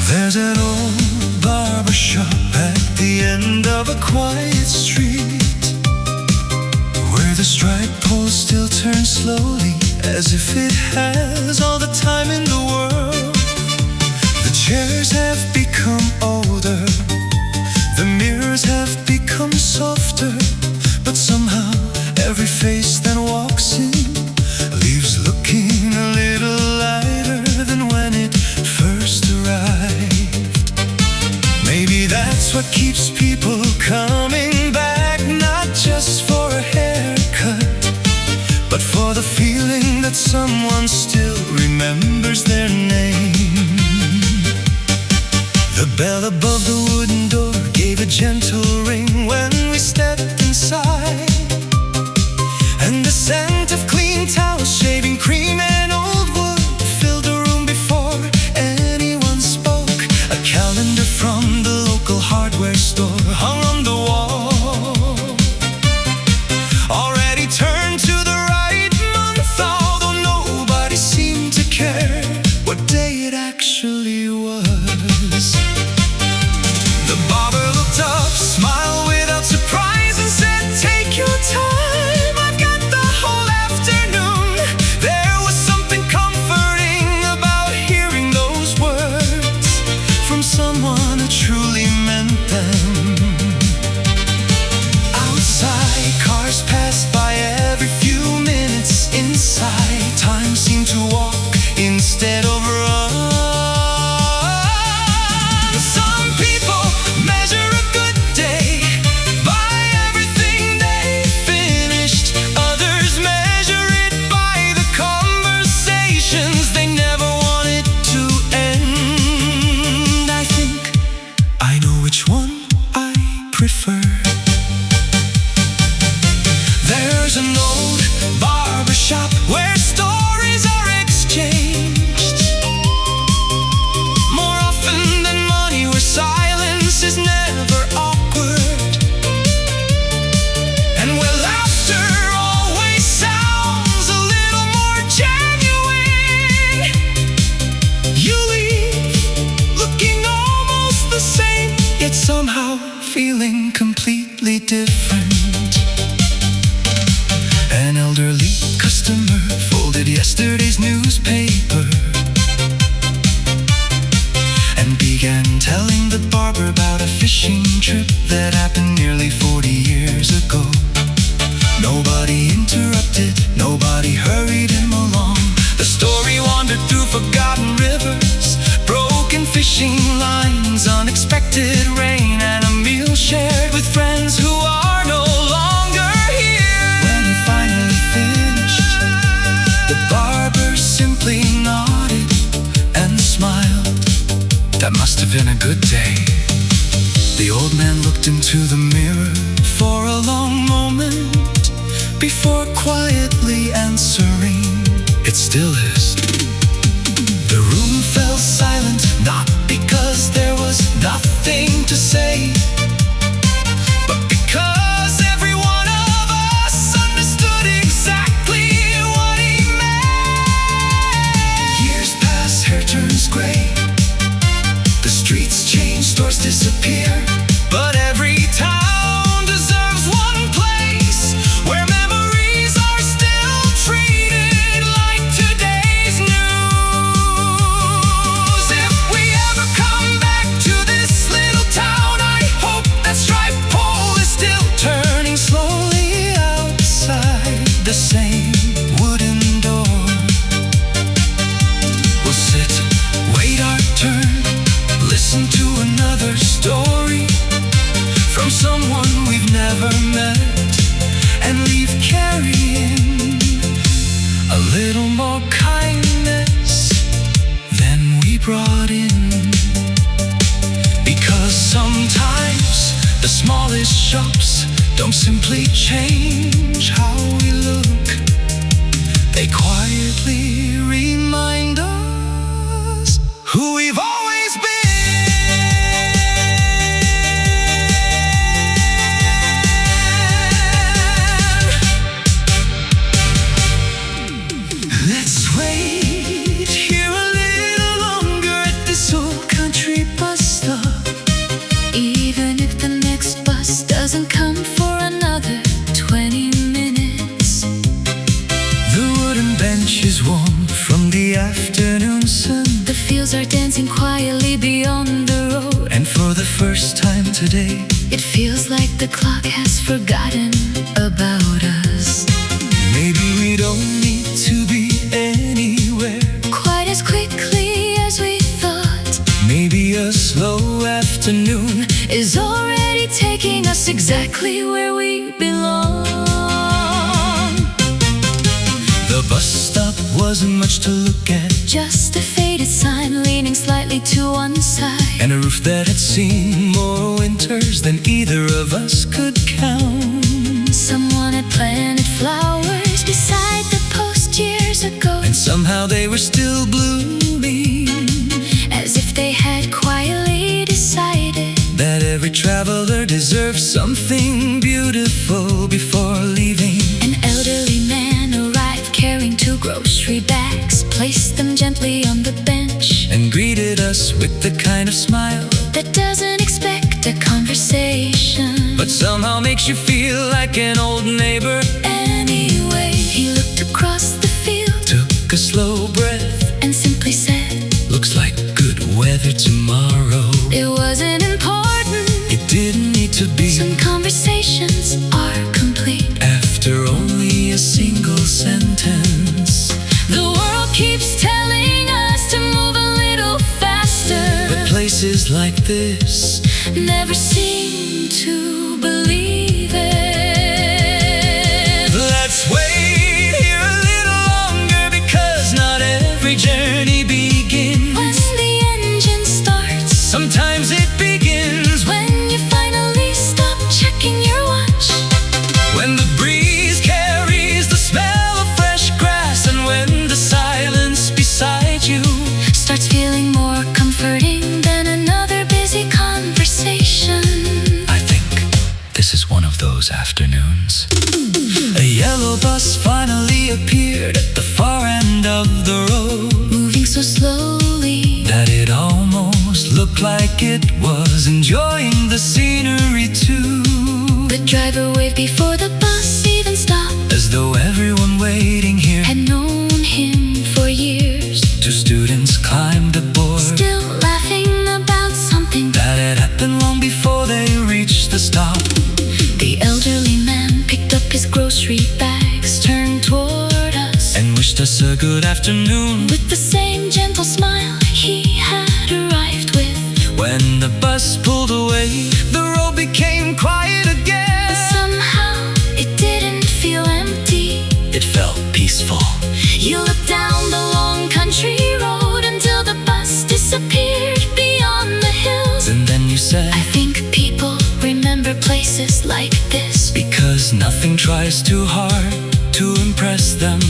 There's an old barber shop at the end of a quiet street, where the striped pole still turns slowly, as if it has all the time in the world. The chairs have become older, the mirrors have become softer, but somehow every face that walks in leaves looking a little lighter than when it first arrived. Maybe that's what keeps people coming back, not just for a haircut, but for the feeling that someone still remembers their name. The bell above the wooden door gave a gentle ring when we stepped inside, and the scent of clean towels, shaving cream and old wood filled the room before anyone spoke. A calendar from the local hardware store hung on the wall, already turned to the right month, although nobody seemed to care what day it actually was. The barber looked up, smiled without surprise, and said, "Take your time, I've got the whole afternoon." There was something comforting about hearing those words from someone who truly meant them. Outside, cars passed by every few minutes. Inside, time seemed to walk instead of run. Some people measure a good day by everything they finished. Others measure it by the conversations they never wanted to end. I think I know which one I prefer. There's an old barber shop where stories are exchanged, more often than money, where silence is never awkward, and where laughter always sounds a little more genuine. You leave looking almost the same, yet somehow feeling completely different. An elderly customer folded yesterday's newspaper and began telling the barber about a fishing trip that happened nearly 40 years ago. Nobody interrupted, nobody hurried him along. The story wandered through forgotten rivers, broken fishing lines, unexpected rain, and a meal shared with friends who are no longer here. When he finally finished, the barber simply nodded and smiled. That must have been a good day. The old man looked into the mirror for a long moment before quietly answering, "It still is." The room fell silent, not because there was nothing to say, but because every one of us understood exactly what he meant. Years pass, hair turns gray, the streets change, stores disappear, but every town deserves one place where memories are still treated like today's news. If we ever come back to this little town, I hope that striped pole is still turning slowly outside the same wooden door. We'll sit, wait our turn, listen to another story from someone we've never met, and leave carrying a little more kindness than we brought in. Because sometimes the smallest shops don't simply change how we look, they quietly remind us who we've always been. Let's wait here a little longer at this old country wheels are dancing quietly beyond the road. And for the first time today, it feels like the clock has forgotten about us. maybe we don't need to be anywhere quite as quickly as we thought. Maybe a slow afternoon is already taking us exactly where we belong. The bus stop wasn't much to look at, just a faded sign leaning slightly to one side, and a roof that had seen more winters than either of us could count. Someone had planted flowers beside the post years ago, and somehow they were still blooming, as if they had quietly decided that every traveler deserves something beautiful before leaving. An elderly man arrived carrying 2 grocery bags, placed them gently on the bench, and greeted us with the kind of smile that doesn't expect a conversation, but somehow makes you feel like an old neighbor. Anyway, he looked across the field, took a slow breath, and simply said, looks like good weather tomorrow. it wasn't important, It didn't need to be. some conversations are complete After only a single sentence. The world keeps telling us to move a little faster, But places like this never seem to believe it. Let's wait here a little longer, because not every journey begins When the engine starts, sometimes it begins when you finally stop checking your watch, when the breeze carries the smell of fresh grass, and when the silence beside you starts feeling more comforting than another busy conversation. I think this is one of those afternoons. A yellow bus finally appeared at the far end of the road, Moving so slowly that it almost looked like it was enjoying the scenery too. the driver waved before the bus even stopped, As though everyone waiting here had known him for years, 2 students climbed aboard, still laughing about something that had happened long before they reached the stop. The elderly man picked up his grocery bags, turned toward us, And wished us a good afternoon. with the same gentle smile he had arrived with. When the bus pulled away, the road became quiet again. But somehow it didn't feel empty. It felt peaceful. You looked down the long country road until the bus disappeared beyond the hills. And then you said, I think people remember places like this, because nothing tries too hard to impress them.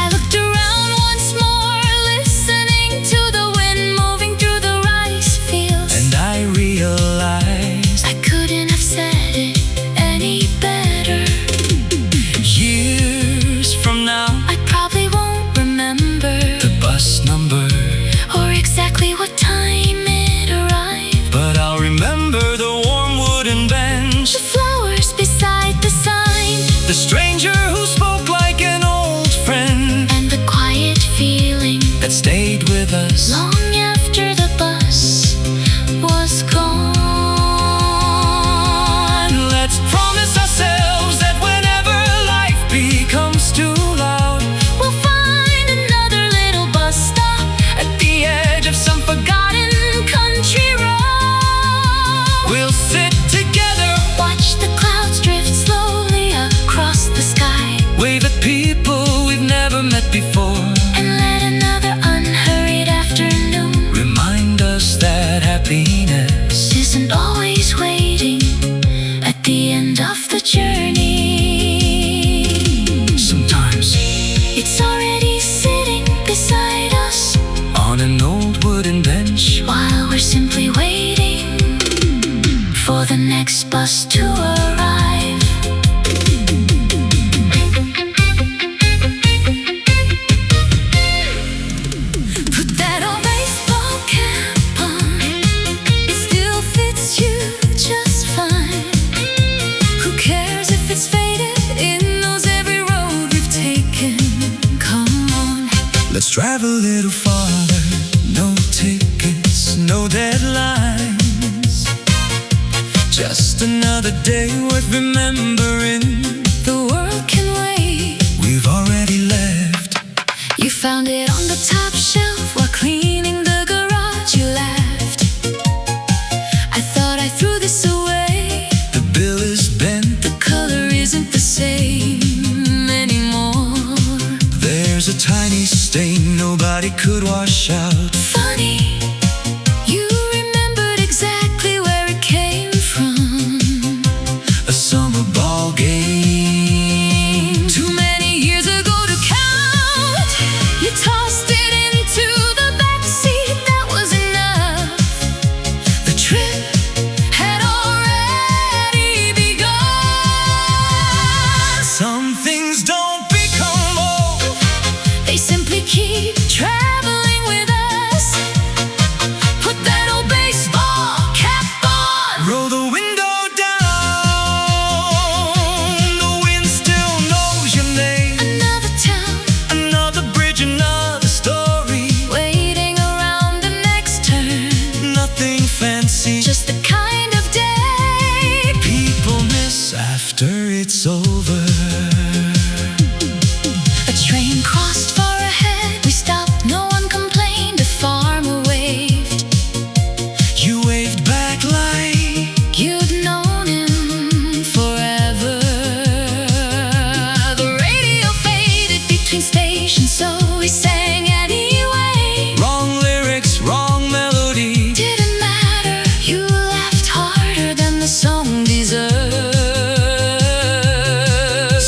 I looked around once more, listening to the wind moving through the rice fields, And I realized I couldn't have said it any better. years from now, I probably won't remember the bus number, or exactly what time it arrived, but I'll remember the warm wooden bench, the flowers beside the sign, the stranger who spoke like an old friend, and the quiet feeling that stayed with us long after the bus was gone. Let's promise ourselves that whenever life becomes too loud, We'll find another little bus stop at the edge of some forgotten country road. we'll sit together, Watch the clouds drift slowly across the sky, wave at people we've never met before, and let another unhurried afternoon remind us that happiness isn't always waiting at the end of the journey. sometimes It's already sitting beside us, on an old wooden bench, while we're simply waiting for the next bus to arrive. Put that old baseball cap on, it still fits you just fine. Who cares if it's faded? It knows every road we've taken. Come on, let's drive a little farther, no just another day worth remembering. The world can wait. We've already left. You found it on the top shelf while cleaning the garage. You laughed. I thought I threw this away. The bill is bent. The color isn't the same anymore. There's a tiny stain nobody could wash out. Funny, you remembered exactly where it came from. A summer ball game. Too many years ago to count. You tossed it into the backseat. That was enough. The trip had already begun. Some things don't become old. They simply keep traveling with us. Put that old baseball cap on. Roll the window down. The wind still knows your name. Another town, Another bridge, another story. waiting around the next turn. Nothing fancy, Just the kind of day people miss after it's over. a train crossed far ahead. We stopped, no one complained. A farmer waved. You waved back like You'd known him forever. The radio faded between stations, so we sang anyway. wrong lyrics, wrong melody. Didn't matter, you laughed harder than the song deserved.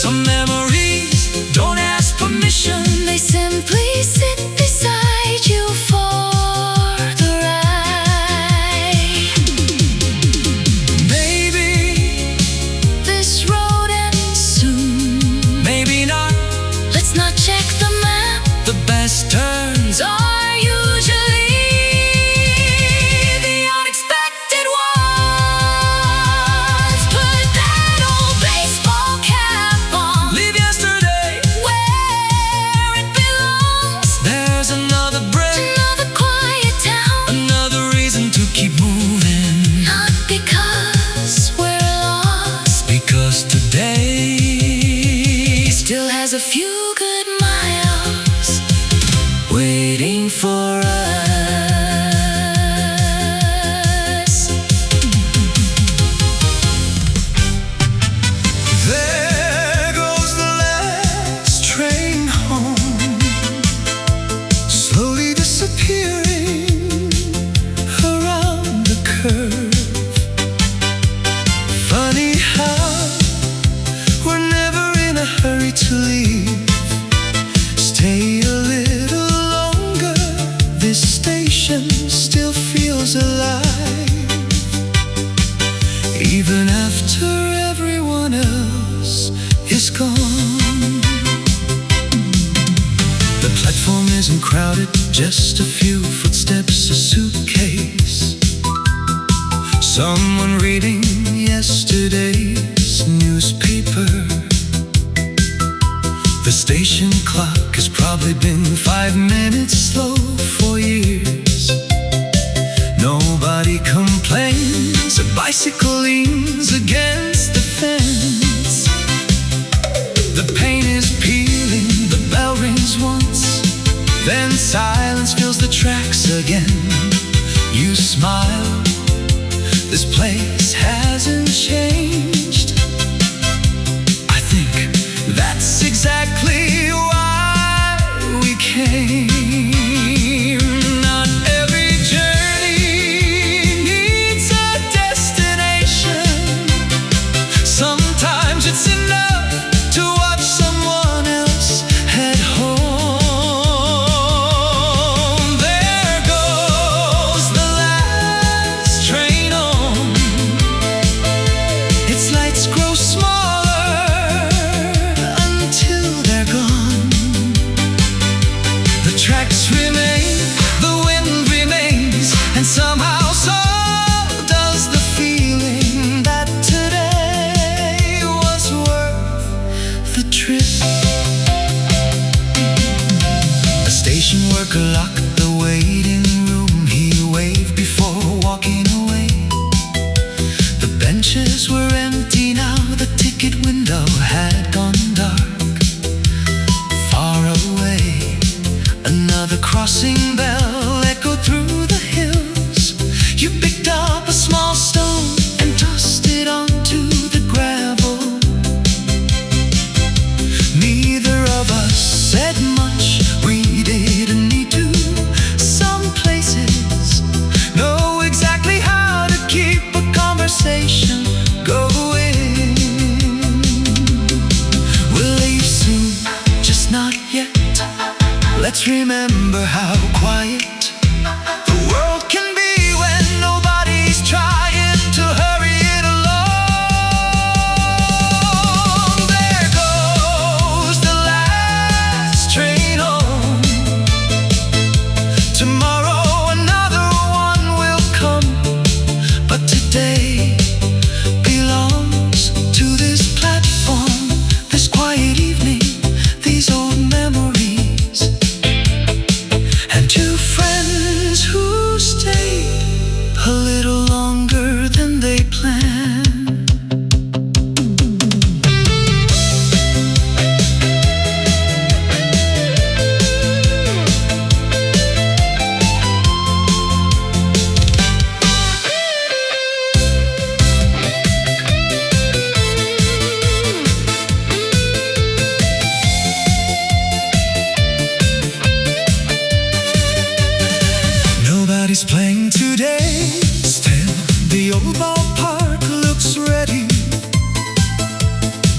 Some memories don't ask permission. They simply sit beside you for the ride. Maybe, This road ends soon. maybe not. Let's not check the map. The best turns Are usually the unexpected ones. Put that old baseball cap on. leave yesterday. Where it belongs. There's another break, Another quiet town. another reason to keep moving. Not because we're lost. Because today Still has a few good miles waiting for us. There goes the last train home, slowly disappearing around the curve. Funny how we're never in a hurry to leave. Stay a little longer. This station still feels alive, even after everyone else is gone. The platform isn't crowded, just a few footsteps, a suitcase. Someone reading yesterday's newspaper. The station clock has probably been 5 minutes slow for years. Nobody complains. A bicycle leans against the fence. The paint is peeling, the bell rings once, then silence fills the tracks again. You smile, this place hasn't changed. I think that's exactly why we came. Not every journey needs a destination. Sometimes it's enough to watch someone else head home. There goes the last train home. Its lights grow smaller until they're gone. The Let's remember how quiet the world can be when nobody's trying to hurry it along. There goes the last train home. Tomorrow another one will come, but today belongs to this platform, this quiet evening, these old memories, and two friends who stayed a little longer than they planned. Nobody's playing today. Still, the old ballpark looks ready.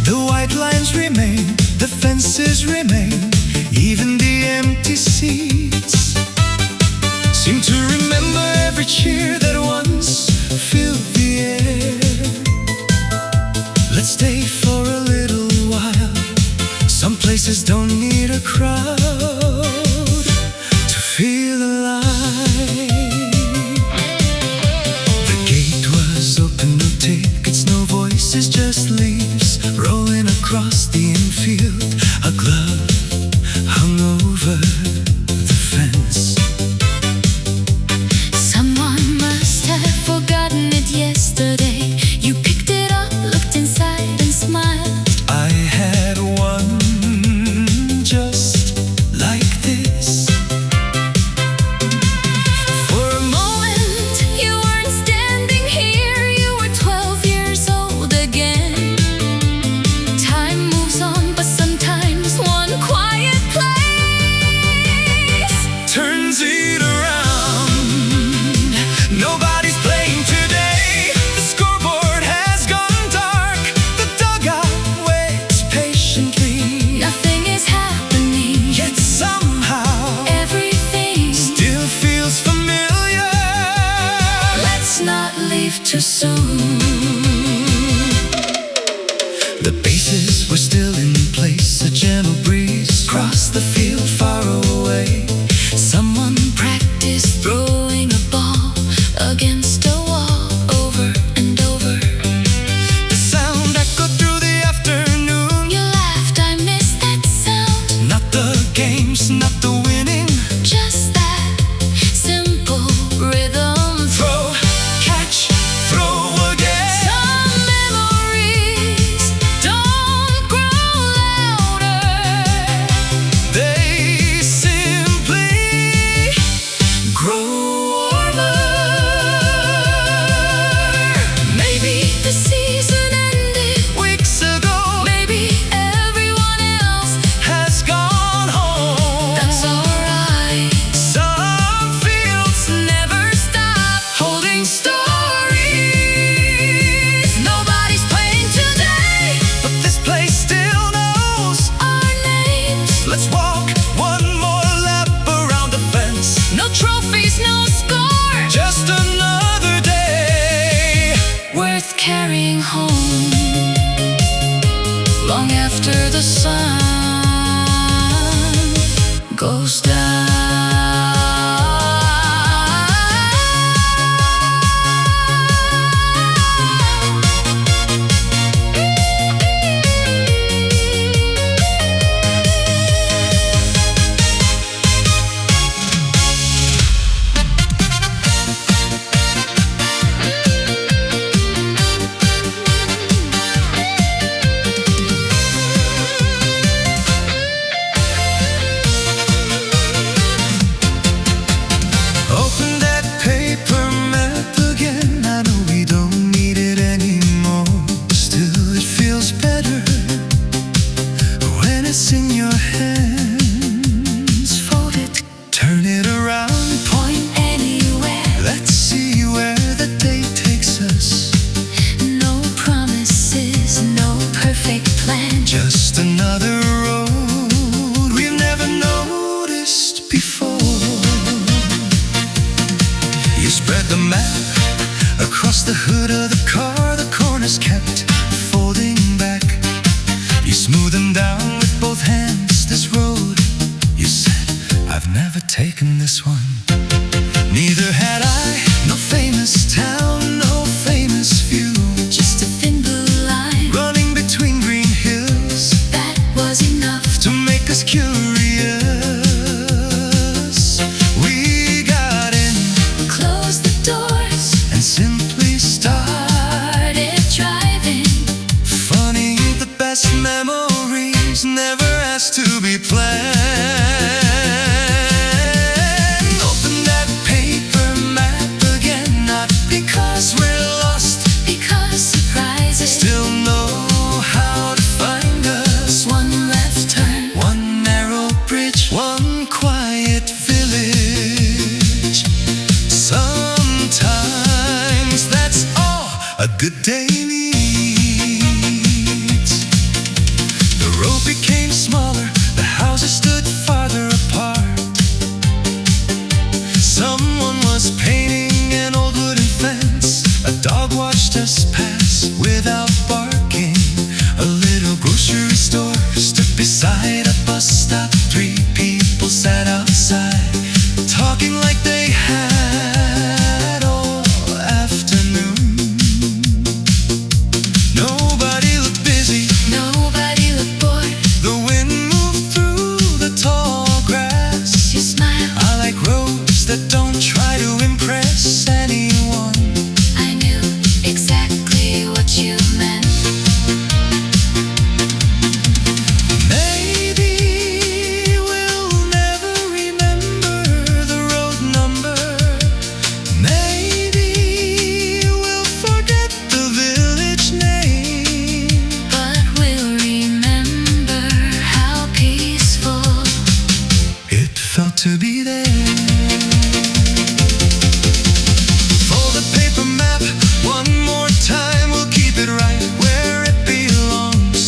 The white lines remain, the fences remain, even the empty seats seem to remember every cheer that once filled the air. Let's stay for a little while. Some places don't need a crowd to feel alive. The gate was open, no tickets, no voices, just leaves rolling across the infield. A glove hung over the fence. Someone must have forgotten it yesterday. You picked it up, looked inside and smiled. I had one just like this. For a moment, you weren't standing here. You were 12 years old again. Time moves on, but sometimes one quiet place Turns it around. Nobody's playing today. The scoreboard has gone dark. The dugout waits patiently. nothing is happening. Yet somehow Everything. still feels familiar. Let's not leave too soon. The bases were still in place. A gentle breeze crossed the field far away. Someone practiced throwing a ball against a wall over and over. The sound echoed through the afternoon. You laughed, I missed that sound. Not the games, not the winning. Just that simple rhythm. Throw, catch, throw again. Some memories don't grow louder. They simply grow warmer. Maybe the season ended Weeks ago, Maybe everyone else. has gone home. That's alright. Some fields Never stop holding stories. Nobody's playing today. But this place still knows Our names. Let's walk one more lap around the fence. No trophies, no score. Just another day. Worth carrying home. Long after the sun goes down. spread the map across the hood of the car. The corners kept folding back. You smooth them down with both hands. This road, you said, I've never taken this one. Neither had I. No famous town, no famous view, Just a thin blue line running between green hills that was enough. to make us curious. We got in Closed the doors, and simply started. started driving. Funny, the best memories never asked to be planned. Open that paper map again, not because we're lost, Because surprises still know how to find us. one left turn. One narrow bridge, one quiet village. Sometimes that's all a good day needs. The road became smaller, the houses stood farther apart. Someone was painting an old wooden fence. A dog watched us pass without barking. A little grocery store stood beside a bus stop. 3 people sat outside, talking like they had all afternoon. Nobody looked busy. Nobody looked bored. The wind moved through the tall grass. You smile. I like roads that don't try to impress anyone. I knew exactly what you meant. Maybe we'll never remember the road number. Maybe we'll forget the village name. But we'll remember how peaceful It felt to be there. Fold the paper map one more time. We'll keep it right where it belongs.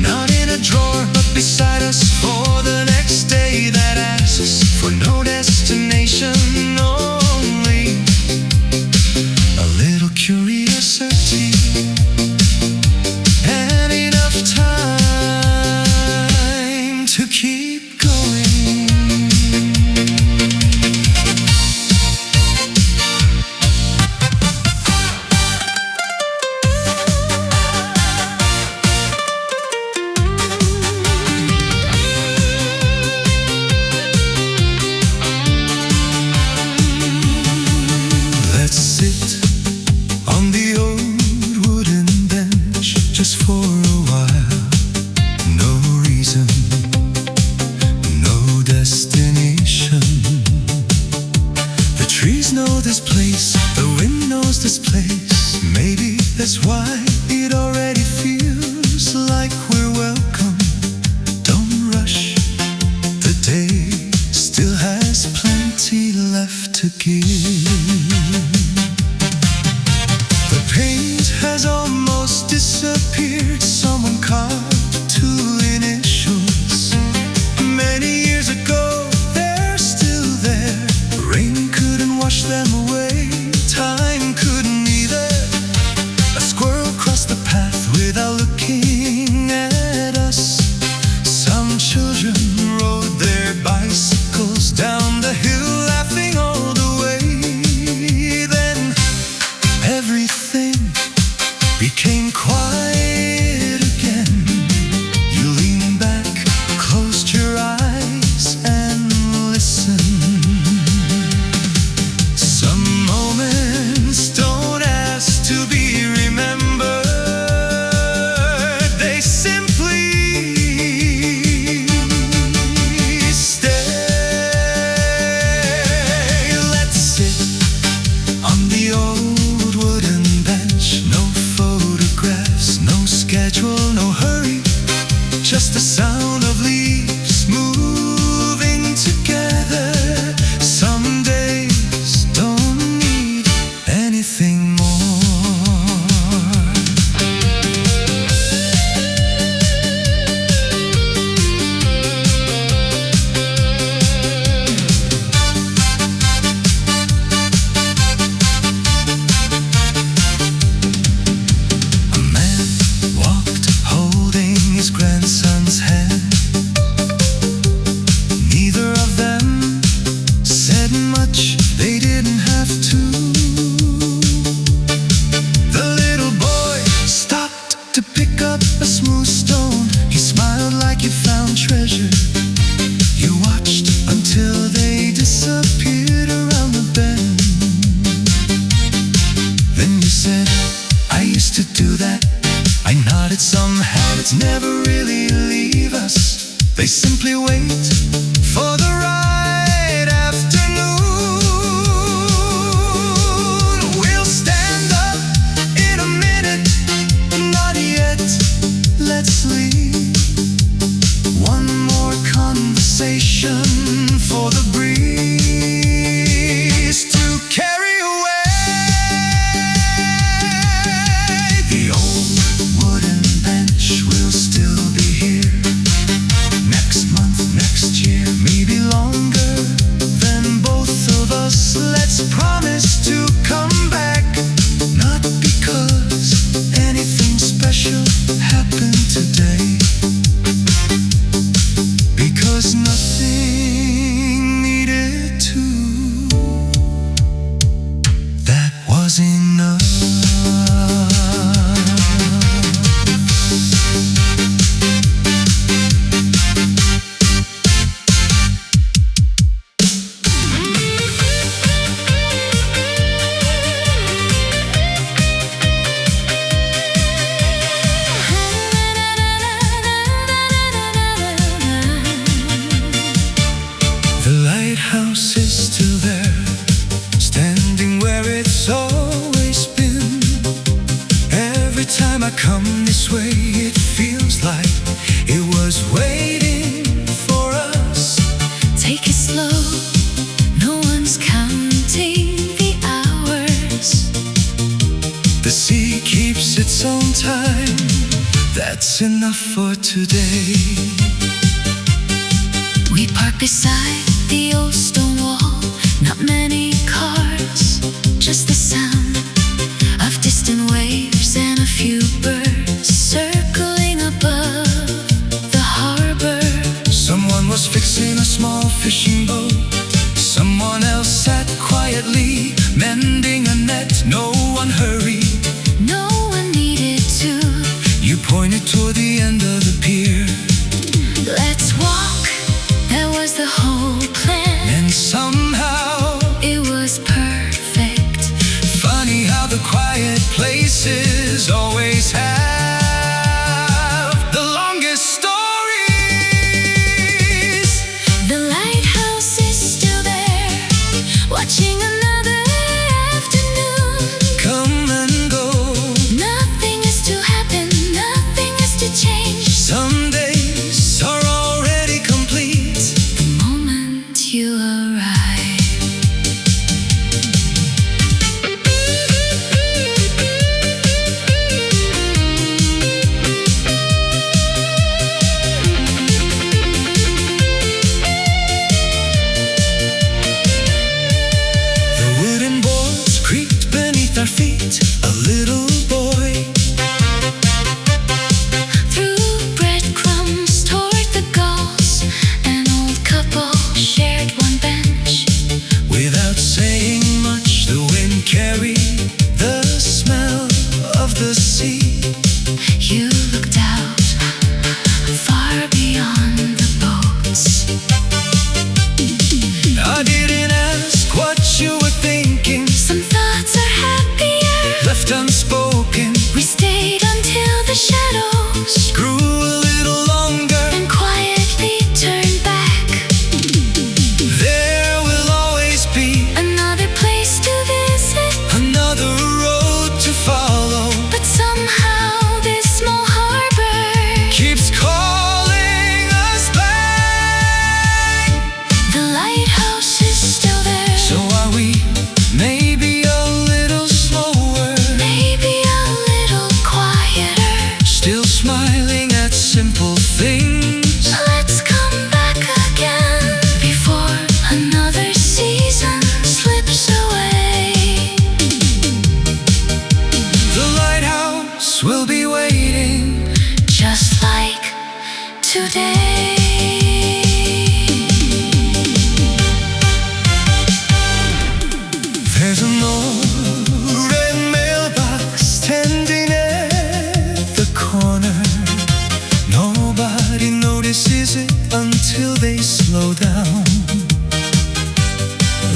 Not in a drawer, but beside us for the next day that asks for no destination, only a little curiosity and enough time to keep going. Let's sit on the old wooden bench just for a while. No reason, no destination. The trees know this place, the wind knows this place. Maybe that's why it already feels like we're welcome. Don't rush, the day still has plenty left to give. The paint has almost disappeared. Someone carved 2 initials. Many years ago, they're still there. Rain couldn't wash them away. Time couldn't either. A squirrel crossed the path without looking at us. Some children rode their bicycles down the hill, laughing all the way. Then everything became quiet again. You leaned back, closed your eyes, and listened. Some moments don't simply wait for the right afternoon. We'll stand up in a minute, not yet, let's leave. One more conversation for the breeze to carry away. The old wooden bench will still be here next month, next year, maybe longer than both of us. Let's promise to come back, not because anything special happened today, because nothing needed to. That was enough. The lighthouse is still there, standing where it's always been. Every time I come this way, it feels like it was waiting for us. Take it slow, no one's counting the hours. The sea keeps its own time, that's enough for today. We park beside the old stone wall, not many cars, just the sound of distant waves and a few birds circling above the harbor. Someone was fixing a small fishing boat, someone else sat quietly mending a net. No one hurried, No one needed to. you pointed toward the end of the pier. Let's walk, that was the whole plan. And somehow, It was perfect. funny how the quiet places always have the longest stories. The lighthouse is still there, watching another afternoon. Come and go, Nothing is to happen, nothing is to change. some days are already complete. The moment you arrive. The wooden boards creaked beneath our feet. A little boy Through breadcrumbs toward the gulls, an old couple shared one bench. without saying much, the wind carried the smell of the sea. You looked out far beyond the boats. I didn't ask what you were thinking, Some thoughts are happier. left unspoken, We stayed until the shadows grew a little longer. and quietly turned back. There will always be Another place to visit, another road to follow, but somehow this small harbor keeps calling us back. The lighthouse is still there. So are we, maybe a little slower, Maybe a little quieter. still smiling at simple things. Let's come back again before another season slips away. The lighthouse will be waiting. Just like today. There's an old red mailbox standing at the corner. Nobody notices it until they slow down.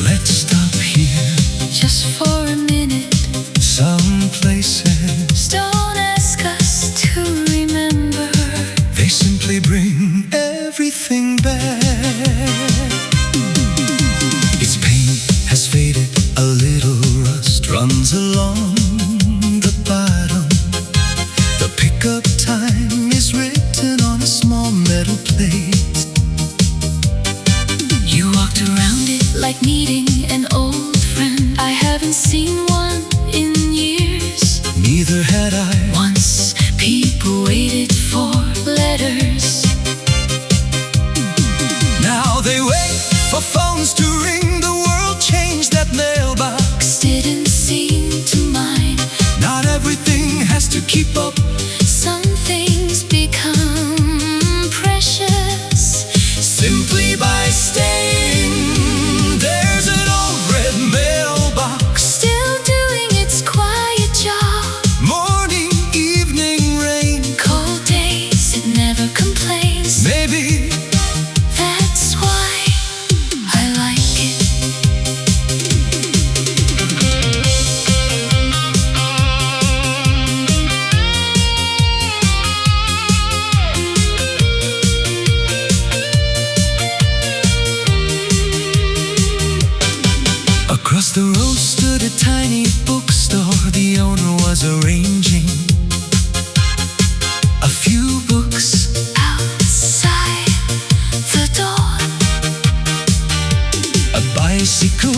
Let's stop here. Just for a minute. Some places Don't ask us to remember. they simply bring everything back. tiny bookstore, the owner was arranging a few books outside the door. A bicycle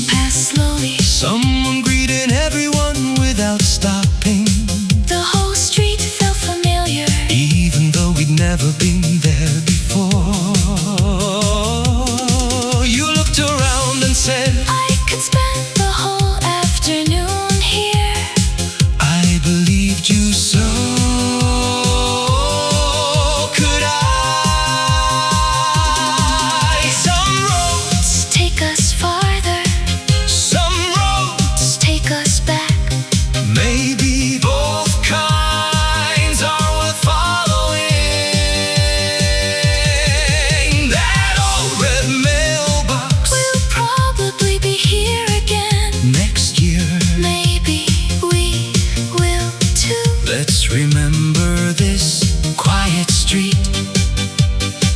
Passed slowly, someone greeted everyone without stopping, the whole street felt familiar. even though we'd never been there before. You looked around and said, I could spend the whole afternoon here. I believed you, so could I. Some roads Take us farther, some roads, take us back. maybe both kinds are worth following. That old red mailbox We'll probably be here again. next year. Maybe we will too. Let's remember this quiet street,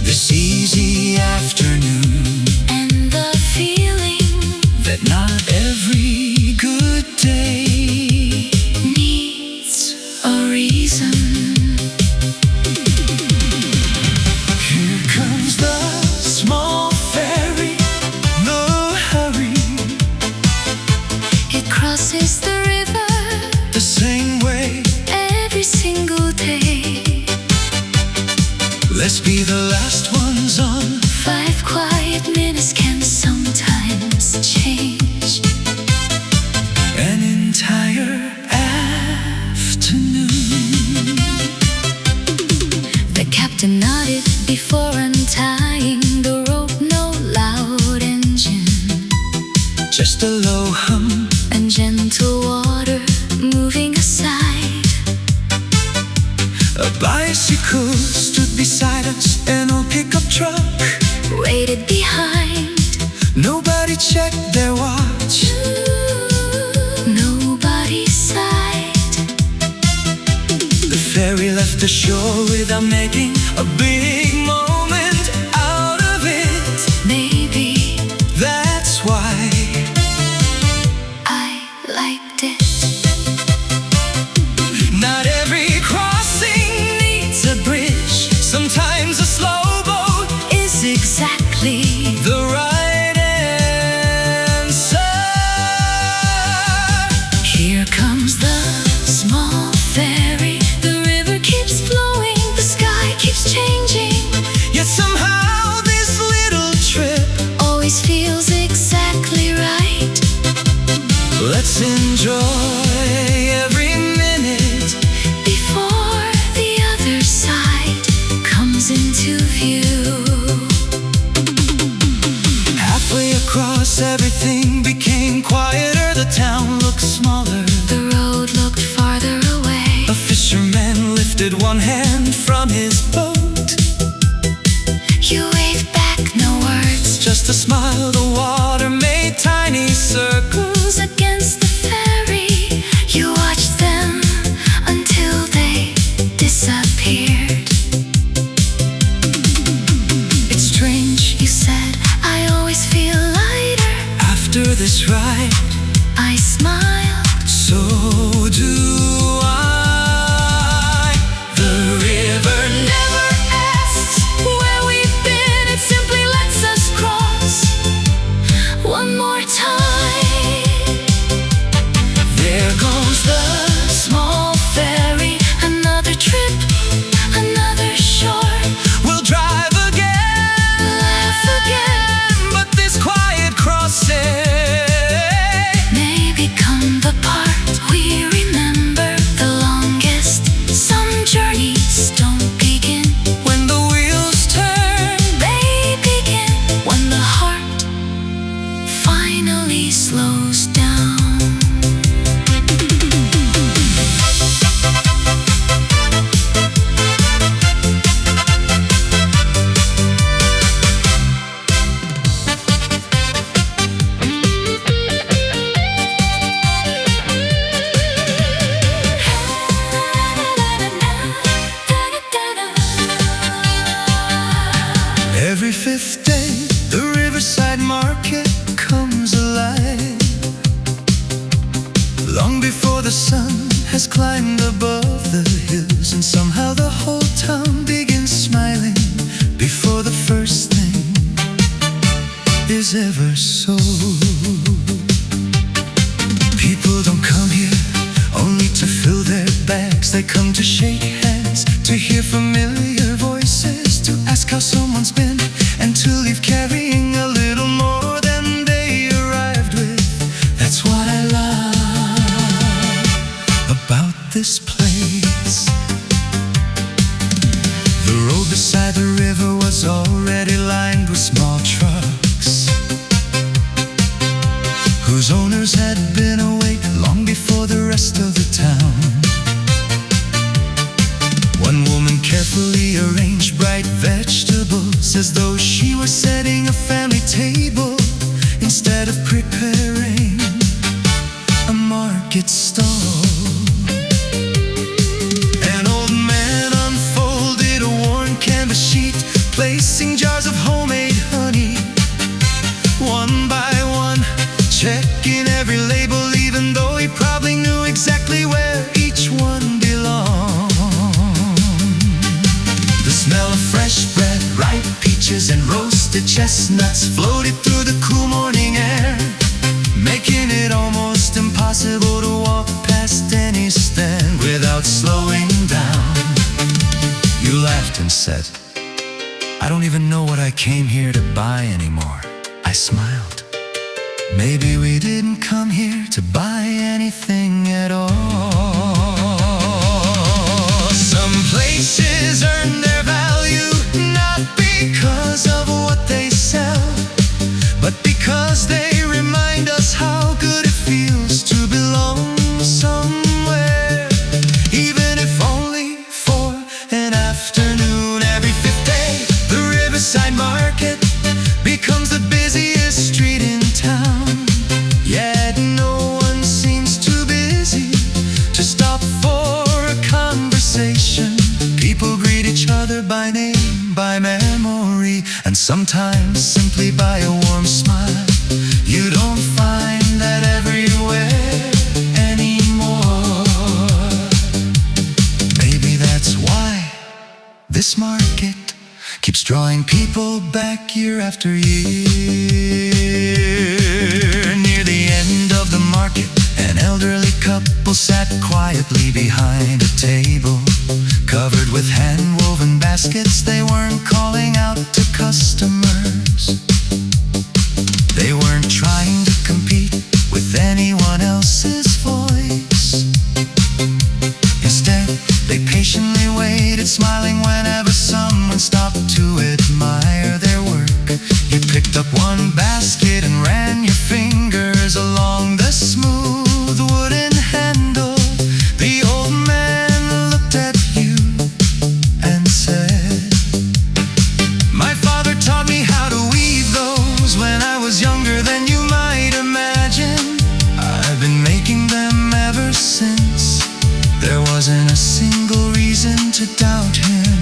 this easy afternoon, And the feeling that not every good day needs a reason. Here comes the small ferry, no hurry, It crosses the river the same way. every single day. Let's be the last ones on. 5 quiet minutes can sometimes change An entire afternoon. The captain nodded before untying the rope. No loud engine Just a low hum, and gentle water moving aside. a bicycle stood beside us, an old pickup truck. Waited behind. Nobody checked their watch. Nobody sighed. The ferry left the shore without making a big moment out of it. Maybe That's why I liked it. not every crossing needs a bridge. Sometimes a slow boat Is exactly the right answer. Here comes the small ferry. The river keeps flowing, the sky keeps changing. Yet somehow this little trip, Always feels exactly right. let's enjoy every minute. Before the other side comes into view. Halfway across, everything became quieter. The town looked smaller. The road looked farther away. A fisherman lifted one hand from his boat. You waved back, no words. Just a smile, the water made tiny circles. Against the ferry, you watched them until they disappeared. It's strange, you said, I always feel lighter. After this ride, I smiled. so do I. The long before the sun has climbed above the hills, and somehow the whole town begins smiling before the first thing is ever sold. People don't come here only to fill their bags. They come to shake hands, to hear familiar voices, to ask how someone's been, and to leave carrying a little more than they arrived with. That's what I love about this place. The road beside the river was already lined with small trucks, whose owners had been awake long before the rest of the town. One woman carefully arranged bright vegetables as though she were setting a family table instead of preparing a market stall. An old man unfolded a worn canvas sheet, placing jars of homemade honey one by one, checking every label, even though he probably knew exactly where each one belonged. The smell of fresh bread, ripe peaches, and roasted chestnuts floated through the cool morning air, making it almost impossible to walk past any stand without slowing down. You laughed and said, "I don't even know what I came here to buy anymore." I smiled. Maybe we didn't come here to buy anything at all. Some places earn their value not because of what they sell, but because they remind us how good it feels to belong somewhere, even if only for an afternoon. Every fifth day, the Riverside Market becomes the busiest street in town, yet no one seems too busy to stop for a conversation. People greet each other by name, by memory, and sometimes simply by a warm smile. You don't find that everywhere anymore. Maybe that's why this market keeps drawing people back year after year. Near the end of the market, an elderly couple sat quietly behind a table, covered with hand-woven baskets. They weren't calling out to customers. They weren't trying to compete with anyone else's voice. Instead, they patiently waited, smiling whenever someone stopped to admire their work. You picked up one basket and ran your fingers along the smooth wooden handle. The old man looked at you and said, "My father taught me how to weave those when I was younger than you might imagine. I've been making them ever since. There wasn't a single reason to doubt him."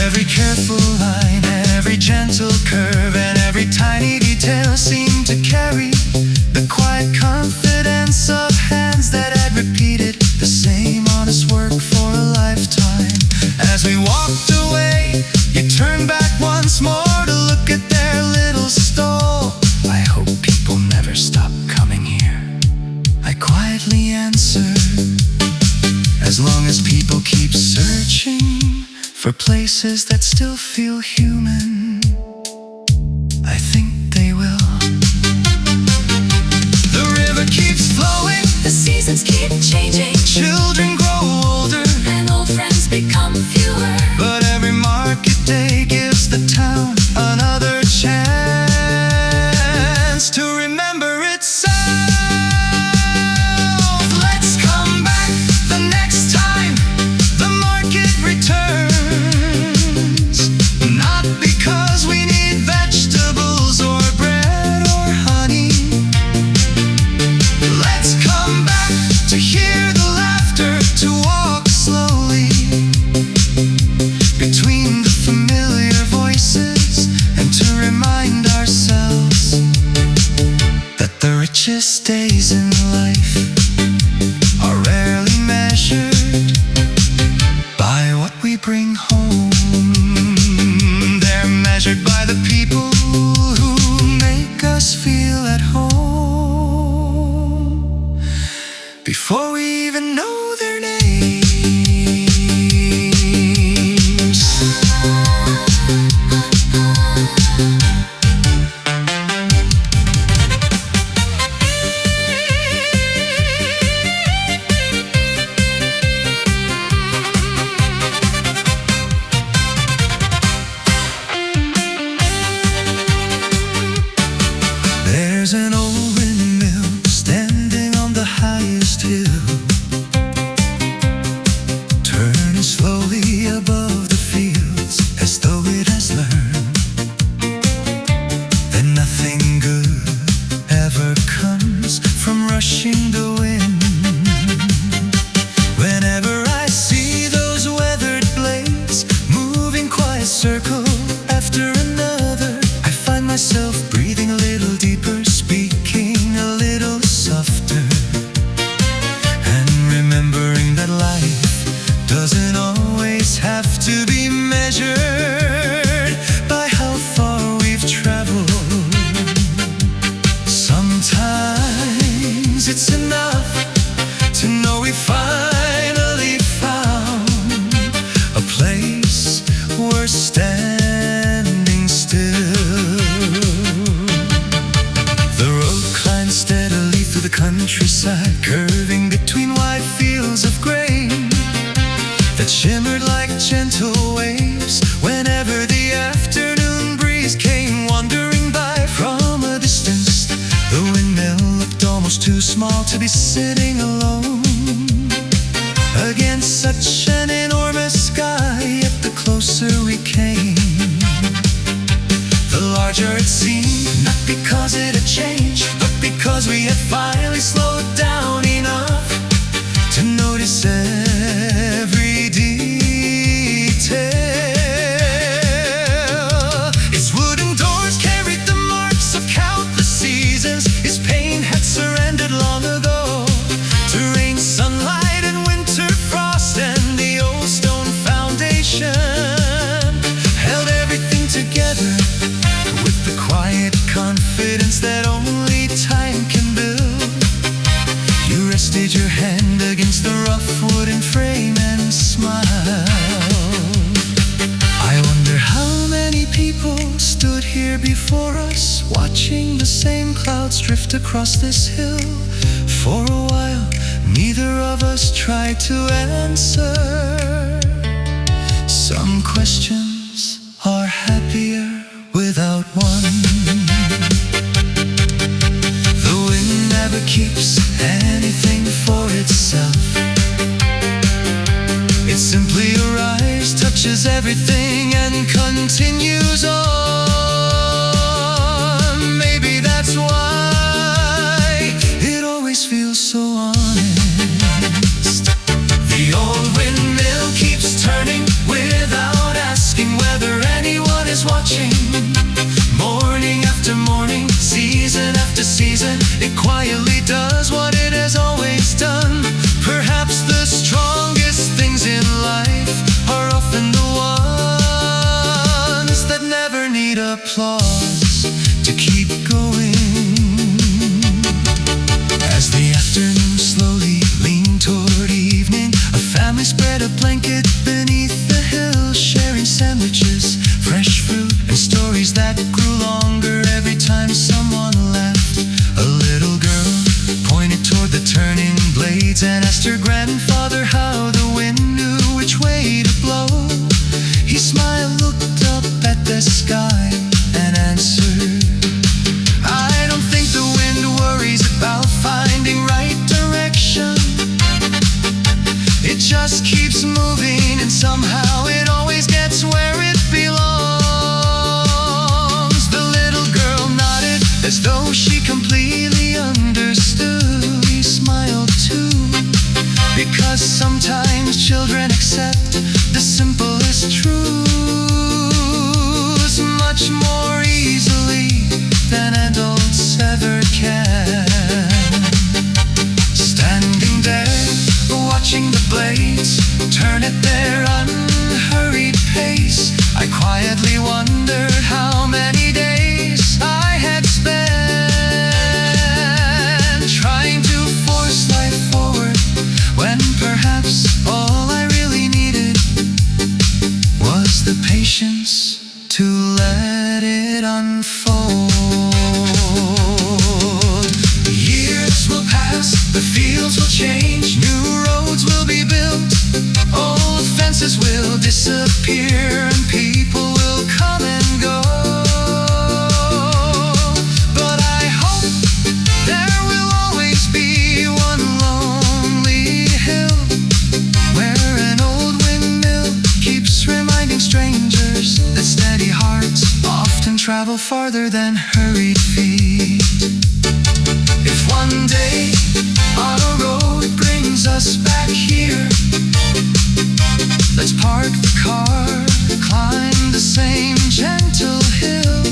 Every careful line, every gentle curve, and every tiny detail seemed to carry the quiet confidence of hands that had repeated the same honest work for a lifetime. As we walked away, you turned back once more to look at their little stall. "I hope people never stop coming here," I quietly answered. "As long as people keep searching for places that still feel human, I think they will." The river keeps flowing, The seasons keep changing, children grow older, and old friends become fewer. but every market day gives the town another chance to remember itself. Let's come back the next time the market returns, not because we need vegetables or bread or honey. Let's come back to hear the laughter precious days in life are rarely measured by what we bring home. They're measured by the people who make us feel at home before we even know their names. There's an old windmill standing on the highest hill, turning slowly above the fields as though it has learned that nothing good ever comes from rushing the wind. Whenever I see those weathered blades moving quiet circle after another, I find myself breathing a little deeper, speaking a little softer, and remembering that life doesn't always have to be measured by how far we've traveled. Sometimes it's enough to know we finally found a place worth standing still. The road climbs steadily through the countryside, curving between wide fields of grain that shimmered like gentle waves whenever the afternoon breeze came wandering by from a distance. The windmill looked almost too small to be sitting alone against such an enormous sky. Yet the closer we came, the larger it seemed, not because it had changed, but because we had finally slowed down enough to notice every detail. Its wooden doors carried the marks of countless seasons. Its paint had surrendered long ago to rain, sunlight, and winter frost, and the old stone foundation held everything together with the quiet confidence that only time can build. You rested your hand against the rough wooden frame and smiled. I wonder how many people stood here before us, watching the same clouds drift across this hill. For a while, neither of us tried to answer. Some questions are happier without one. The wind never keeps anything for itself. It simply arrives, touches everything, and continues on. Maybe that's why it always feels so honest. The old windmill keeps turning without asking whether anyone is watching. Morning after morning, season after season, it quietly does what it has always done. Perhaps the strongest things in life are often the ones that never need applause to keep going. As the afternoon slowly leaned toward evening, a family spread a blanket beneath the hill, sharing sandwiches, fresh fruit, and stories that grew longer every time someone left. A little girl pointed toward the turning blades and asked her grandfather how the wind knew which way to blow. He smiled, looked up at the sky, and answered, I don't think the wind worries about finding right direction. It just keeps moving, and somehow it always gets where it belongs. The little girl nodded as though she completely understood. He smiled too, because sometimes children accept the simplest truths. faces will disappear and people will come and go. But I hope there will always be one lonely hill where an old windmill keeps reminding strangers that steady hearts often travel farther than hurried feet. If one day our road brings us back here, let's park the car, climb the same gentle hill,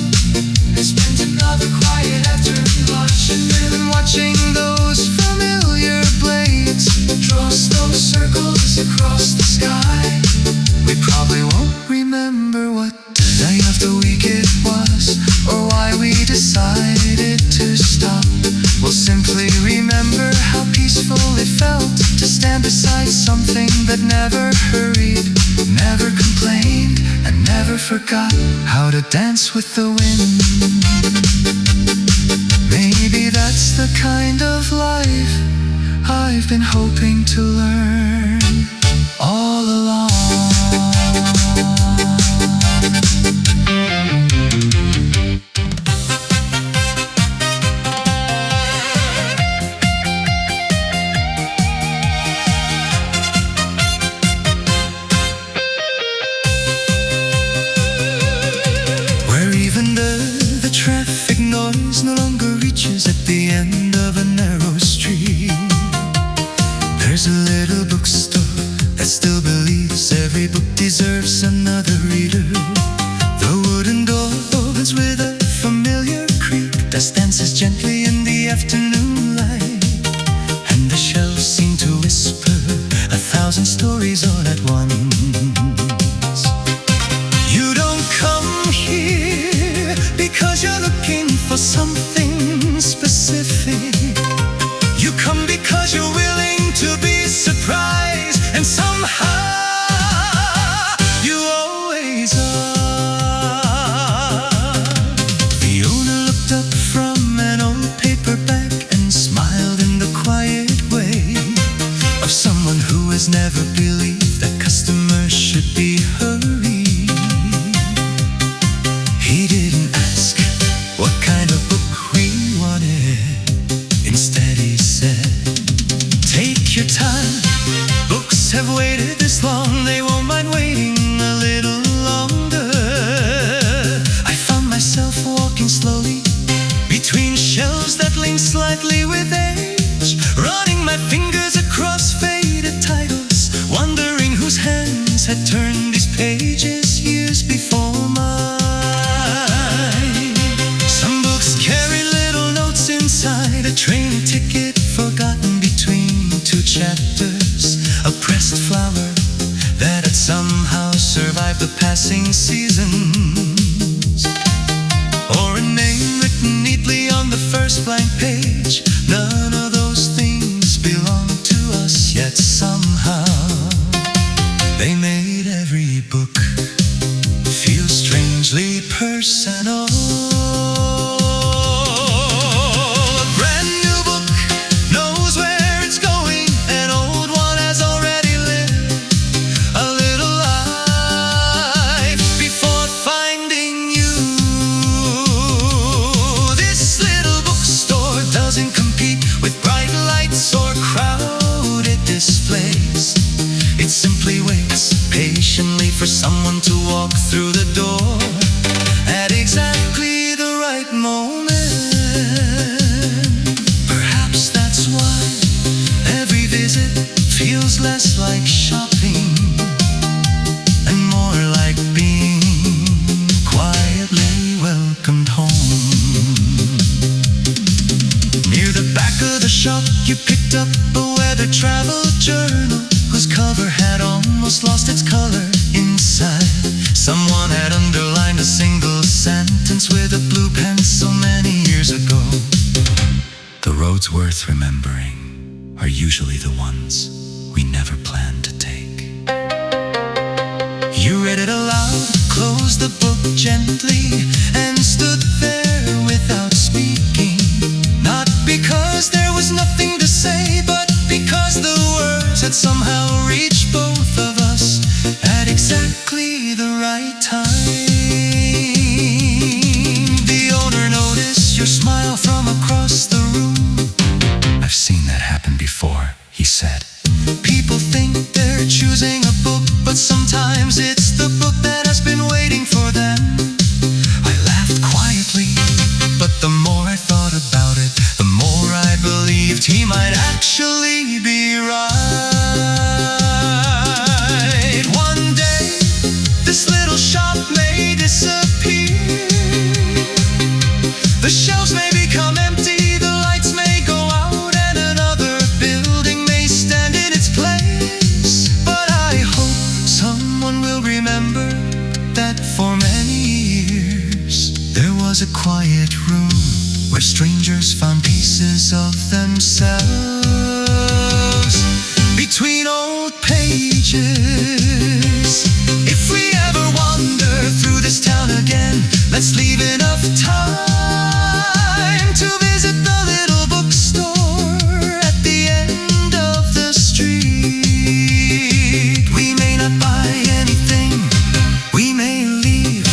and spend another quiet afternoon watching those familiar blades draw slow circles across the sky. We probably won't remember what day of the week it was, or why we decided to stop. We'll simply remember how peaceful it felt to stand beside something that never hurried, never complained, and never forgot how to dance with the wind. Maybe that's the kind of life I've been hoping to learn all along. Where even the traffic noise no longer reaches at the end of a narrow street, there's a little bookstore that still believes every book deserves another reader. The wooden door opens with a familiar creak that dances gently in the afternoon light, and the shelves seem to whisper 1,000 stories all at once. You don't come here because you're looking for something specific. You come because you're willing to be surprised, and somehow you always are. The owner looked up from an old paperback and smiled in the quiet way of someone who has never believed that customers should be hurried. He didn't ask what kind of book we wanted. Instead he said, take your time. Books have waited this long, they won't mind waiting a little longer. I found myself walking slowly between shelves that lean slightly with age, running my fingers across faded titles, wondering whose hands had turned these pages years before mine. Some books carry little notes inside, a train ticket forgotten between two chapters, a pressed flower that had somehow survived the passing seasons, or a name written neatly on the first blank page. None of those things belong to us, yet somehow they made every book feel strangely personal. A brand new book knows where it's going, an old one has already lived a little life before finding you. This little bookstore doesn't compete with bright lights or crowded displays. It simply waits patiently for someone to walk through the door at exactly the right moment. Perhaps that's why every visit feels less like shopping and more like being quietly welcomed home. Near the back of the shop you picked up a weather travel journal whose cover had almost lost its color inside. Someone had underlined a single sentence with a blue pencil many years ago. The roads worth remembering are usually the ones we never planned to take. You read it aloud, closed the book gently, and stood there without speaking. Not because there was nothing to say, but because the words had somehow reached both of us I've seen that happen before, he said. People think they're choosing a book, but sometimes it's the book that has been waiting for them. I laughed quietly, but the more I thought about it, the more I believed he might actually be right. One day, this little shop may disappear. The shelves may become empty, the lights may go out, and another building may stand in its place. But I hope someone will remember that for many years there was a quiet room where strangers found pieces of themselves between old pages. If we ever wander through this town again, let's leave enough time to visit the little bookstore at the end of the street. We may not buy anything, we may leave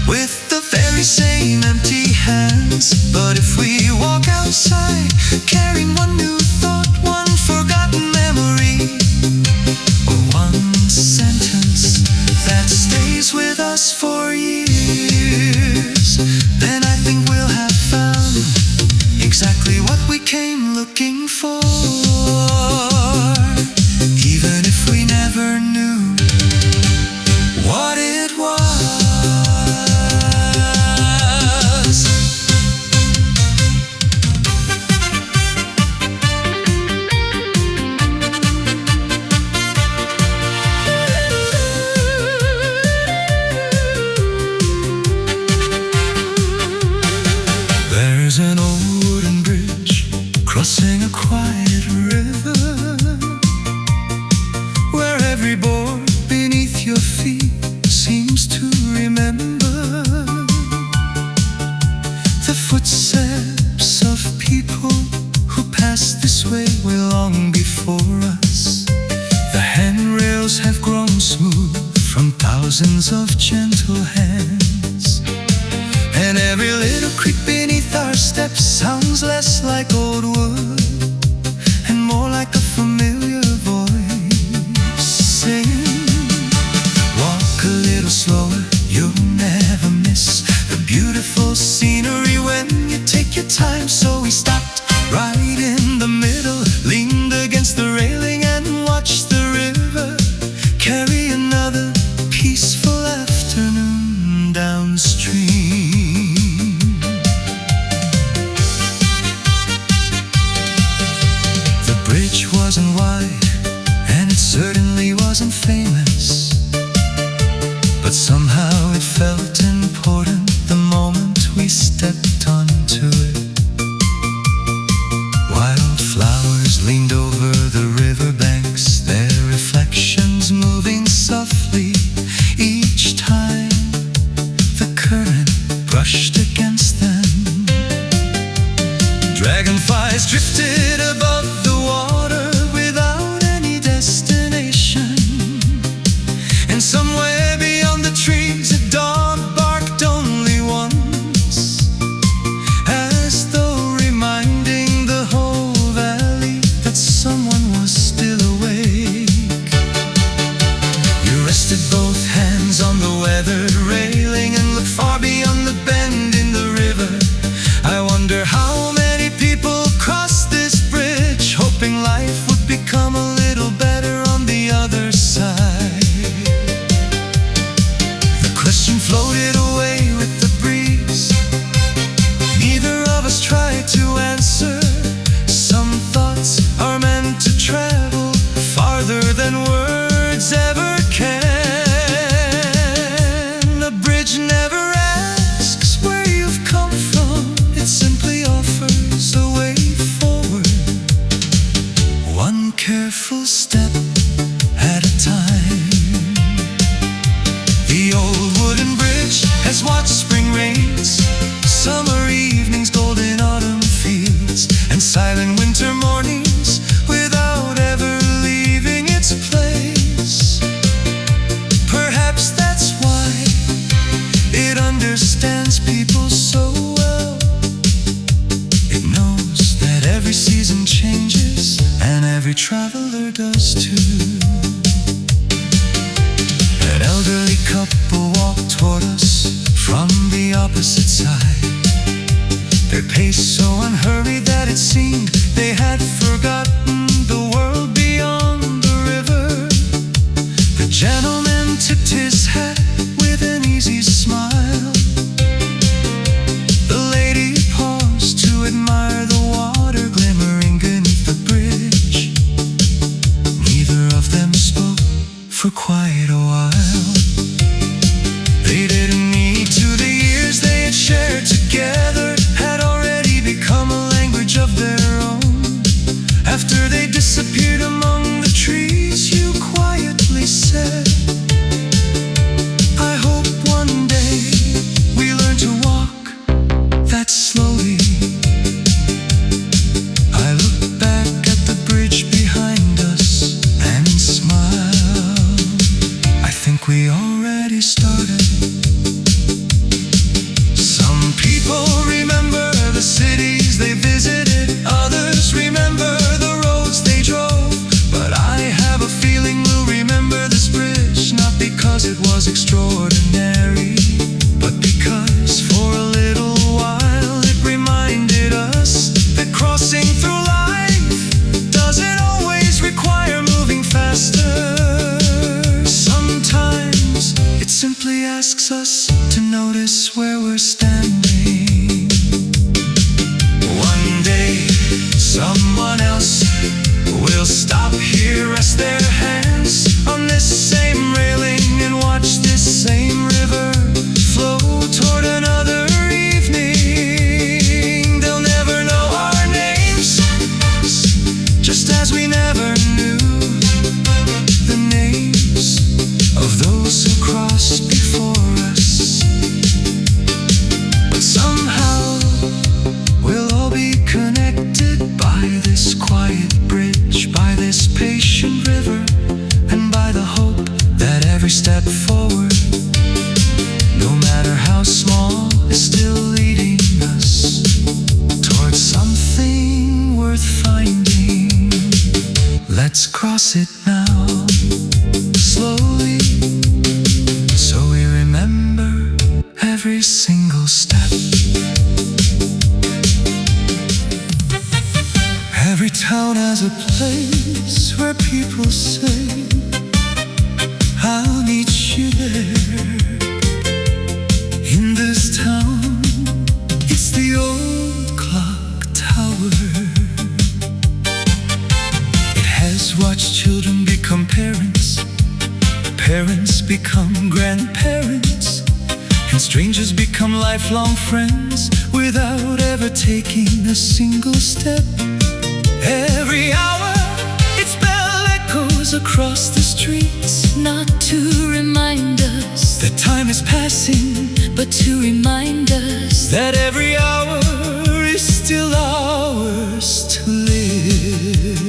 with the very same empty hands, but if we walk outside carrying one new thought, one forgotten memory, or one sentence that stays with us for years, then I think we'll have found exactly what we came looking for, even if we never knew what it was. There's an old wooden bridge crossing a quiet river, where every board beneath your feet seems to remember the footsteps of people who passed this way long before us. The handrails have grown smooth from thousands of gentle hands, and every little creak beneath our steps sounds less like old wood and more like a familiar voice singing, walk a little slower, you'll never miss the beautiful scenery when you take your time. So we stopped right in the middle, leaned against the railing and watched the river carry another peaceful afternoon downstream. The bridge wasn't wide, and it certainly wasn't famous, but somehow it felt important the moment we stepped onto it. Wildflowers leaned over the riverbanks, their reflections moving softly each time the current brushed against them. Dragonflies drifted above the water without any destination, and somewhere beyond the trees a dog barked only once, as though reminding the whole valley that someone was still awake. You rested both hands on the weathered railing and looked far beyond the bend in the river. I wonder how many people crossed this bridge, hoping life would become a little better on the other side. The question floated away with the breeze. Neither of us tried to answer. Some thoughts are meant to travel farther than words ever can. A bridge never asks where you've come from, it simply offers a way forward, one careful step at a time. The old wooden bridge has watched spring rains, summer evenings, golden autumn fields, and silent winter mornings without ever leaving its place. Perhaps that's why it understands people so well. It knows that every season changes, changes, and every traveler does too. An elderly couple walked toward us from the opposite side. Their pace so unhurried that it seemed they had forgotten the world beyond the river. The gentleman tipped his hat with an easy smile. The lady paused to admire the water glimmering beneath the bridge. Neither of them spoke for quite a while. They didn't need to. The years they had shared together had already become a language of their own. After they disappeared among the trees, you quietly said, I hope one day we learn to walk that slowly. I look back at the bridge behind us and smile. I think we already started. Some people remember the cities they visited, others remember the roads they drove. But I have a feeling we'll remember this bridge, not because it was extraordinary, but because for a little while it reminded us that crossing through life doesn't always require moving faster. Sometimes it simply asks us to notice where we're standing. One day, someone else will stop here, rest their hands on this same railing, and watch this same river flow toward another evening. They'll never know our names, just as we never knew the names of those who crossed before us. But somehow we'll all be connected by this quiet bridge, by this patient river, and by the hope that every step forward, no matter how small, is still leading us towards something worth finding. Let's cross it now, slowly, so we remember every single step. Every town has a place where people say, I'll meet you there. In this town, it's the old clock tower. It has watched children become parents, parents become grandparents, and strangers become lifelong friends without ever taking a single step. Every hour, its bell echoes across the streets, Not to remind us that time is passing, but to remind us that every hour is still ours to live.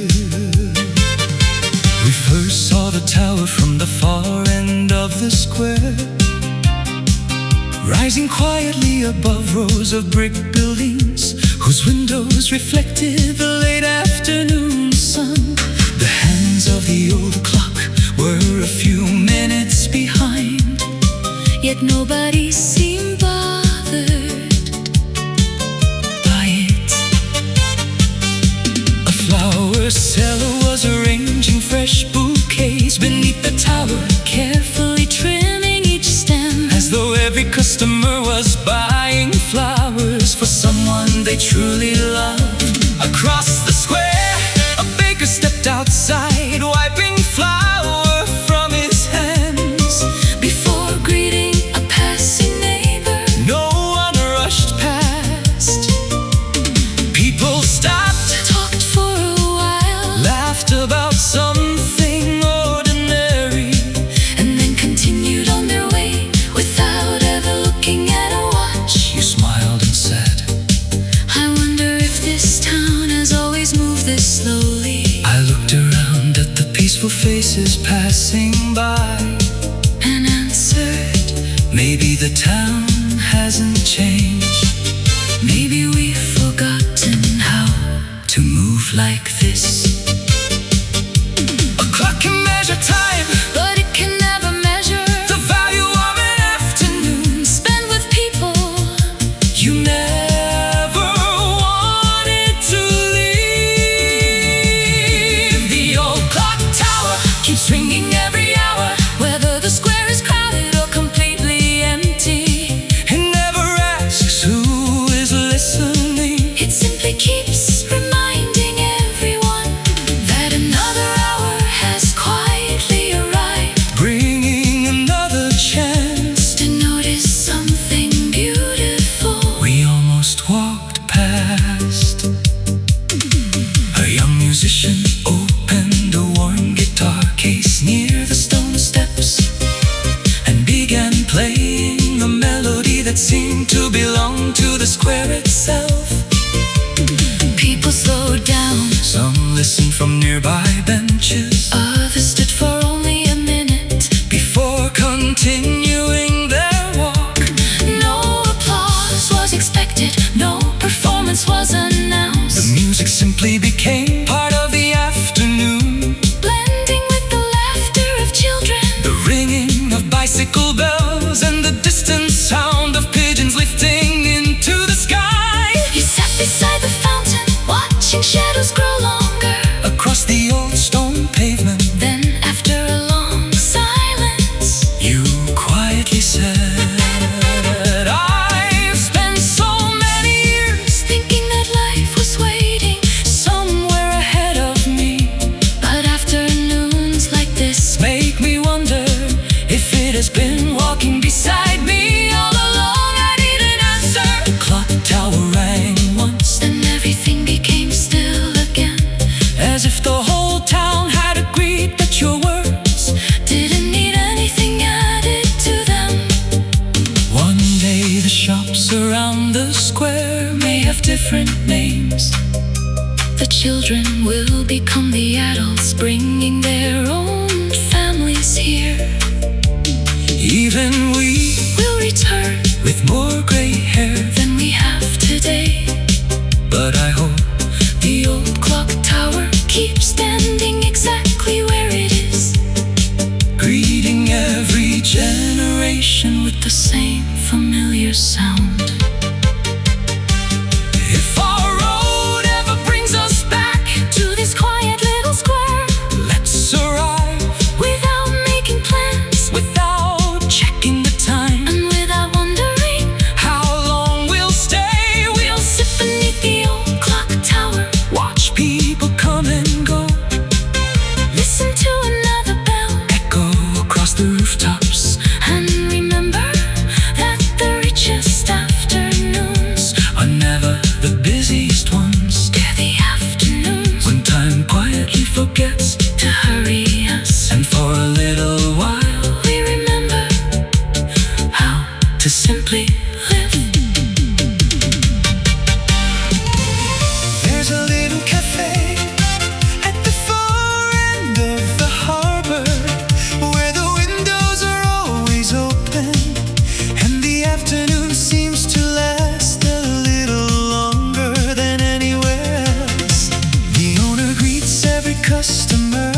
We first saw the tower from the far end of the square, rising quietly above rows of brick buildings whose windows reflected the late afternoon sun. The hands of the old clock were a few minutes behind, yet nobody seemed bothered by it. a flower seller was arranging fresh bouquets beneath the tower, Carefully trimming each stem, as though every customer was buying flowers for someone they truly loved. Across the square, a baker stepped outside, wiping flour from his hands. before greeting a passing neighbor. No one rushed past. People stopped, Talked for a while, laughed about something ordinary, and then continued on their way without ever looking at a watch. you smiled and said, I wonder if this town has always moved this slowly, I looked around at the peaceful faces passing by, and answered, maybe the town hasn't changed, maybe we've forgotten how to move like this. A clock can measure time, but it can never measure the value of an afternoon spent with people you never wanted to leave. The old clock tower keeps ringing every hour, whether the square is crowded or completely empty. it never asks who is listening. It simply keeps reminding everyone that another hour has quietly arrived, Bringing another chance. to notice something beautiful. We almost walked past. A young musician opened a worn guitar case near the stone steps and began playing a melody that seemed to belong to the square itself. People slowed down, Some listened from nearby benches others stood for only a minute. before continuing their walk. No applause was expected, no performance was announced. The music simply became part of the afternoon. Blending with the laughter of children, The ringing of bicycle bells and the distant sound of pigeons lifting into the sky. you sat beside the fountain, watching shadows grow longer. Across the old stone pavement, Then, after a long silence, you quietly said, I've spent so many years thinking that life was waiting somewhere ahead of me. but afternoons like this Make me wonder if it has been walking beside me all along. I need an answer. The clock tower rang once, then everything became still again, as if the whole town had agreed that your words didn't need anything added to them. one day the shops around the square may have different names. The children will become the adults, bringing their own families here. Even we, We'll return with more gray hair, than we have today. but I hope The old clock tower keeps standing exactly where it is, greeting every generation with the same familiar sound. If our road ever brings us back To this quiet little square, let's arrive without making plans without checking the time. and without wondering, How long we'll stay, we'll sit beneath the old clock tower, watch people come and go, listen to another bell, echo across the rooftops. and remember that the richest afternoons Are never the busiest ones, are the afternoons when time quietly forgets, to hurry us. and for a little while We remember how to simply live. There's a little cafe at the far end of the harbor, where the windows are always open and the afternoon seems to last a little longer than anywhere else. The owner greets every customer,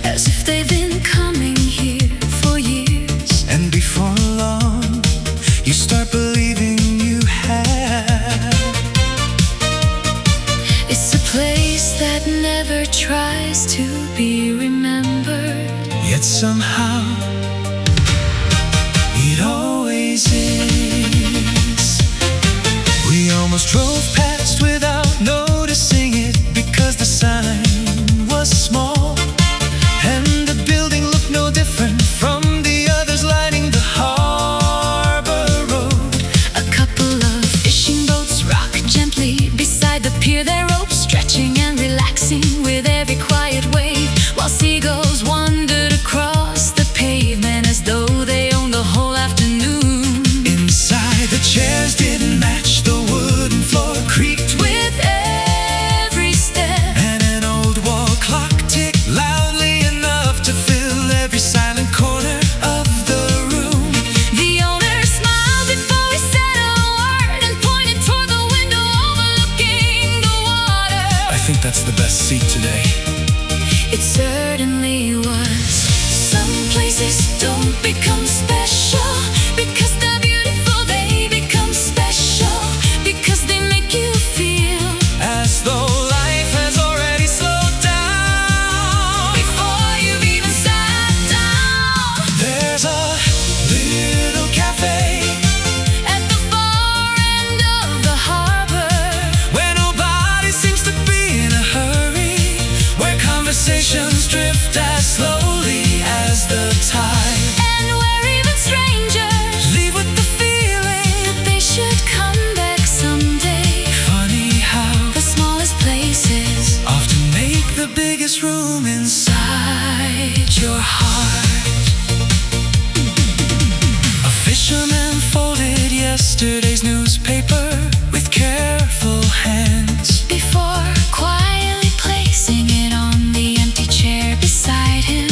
As if they've been coming here for years. and before long you start believing you have. It's a place that never tries to be remembered. Yet somehow it always is. We almost drove past without noticing it, because the sign was small and the building looked no different from the others lining the harbor road. A couple of fishing boats rock gently beside the pier, their ropes stretching and relaxing with every quiet wave, while seagulls wandered across the pavement as though they owned the whole afternoon. Inside, the chairs didn't match the wooden floor, creaked With every step, and an old wall clock ticked loudly enough to fill every silent corner of the room. the owner smiled before he said a word and pointed toward the window overlooking the water. I think that's the best seat today. It certainly was. Some places don't become special because they're beautiful. They become special because they make you feel As though life has already slowed down before you've even sat down. There's a little cafe At the far end of the harbor, where nobody seems to be in a hurry, where conversations drift as slowly as the tide, and where even strangers leave with the feeling. that they should come back someday. Funny how The smallest places often make the biggest room inside your heart. A fisherman folded yesterday's newspaper with careful hands before quietly placing it on the empty chair beside him.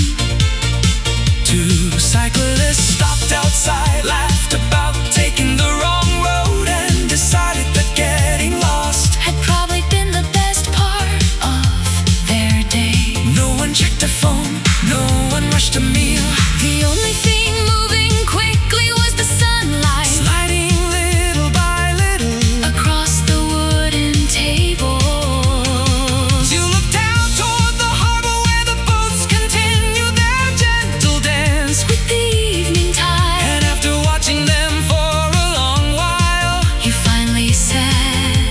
Two cyclists stopped outside, laughed about taking the wrong road, and decided that getting lost Had probably been the best part of their day. No one checked their phone, no one rushed a meal, The only thing moving quickly was the sunlight sliding little by little. across the wooden tables. You look down toward the harbor where the boats continue their gentle dance, With the evening tide, and after watching them for a long while, you finally said,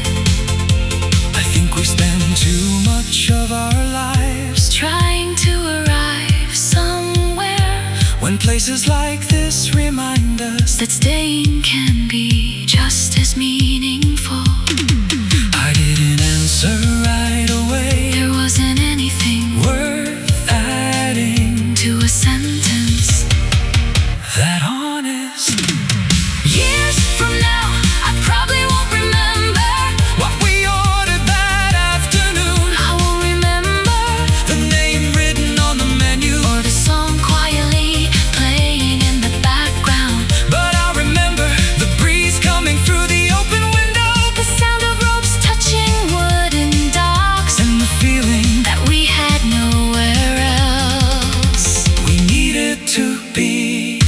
I think we spend too much of our lives trying to arrive somewhere, when places like this remind us that staying can be just as meaningful. I didn't answer right away, There wasn't anything worth adding to a sentence that honest. years from now. I probably won't remember What we ordered that afternoon, I will remember the name written on the menu, or the song quietly playing in the background, but I remember the breeze coming through the open window, the sound of ropes touching wooden docks and the feeling that we had nowhere else. we needed to be.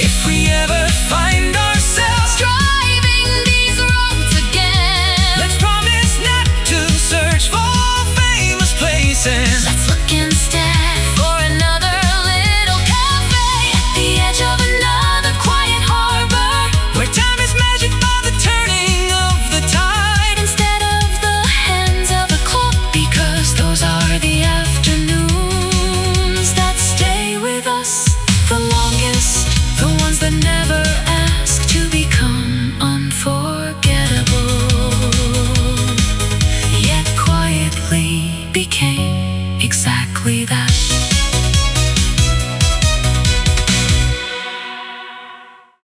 If we ever find ourselves, Driving these roads again, let's promise not to search for famous places. let's look instead for another little cafe at the edge of another quiet harbor, Where time is measured by the turning of the tide, instead of the hands of a clock, because those are the afternoons that stay with us the longest, the ones that never ask to become unforgettable, yet quietly became exactly that.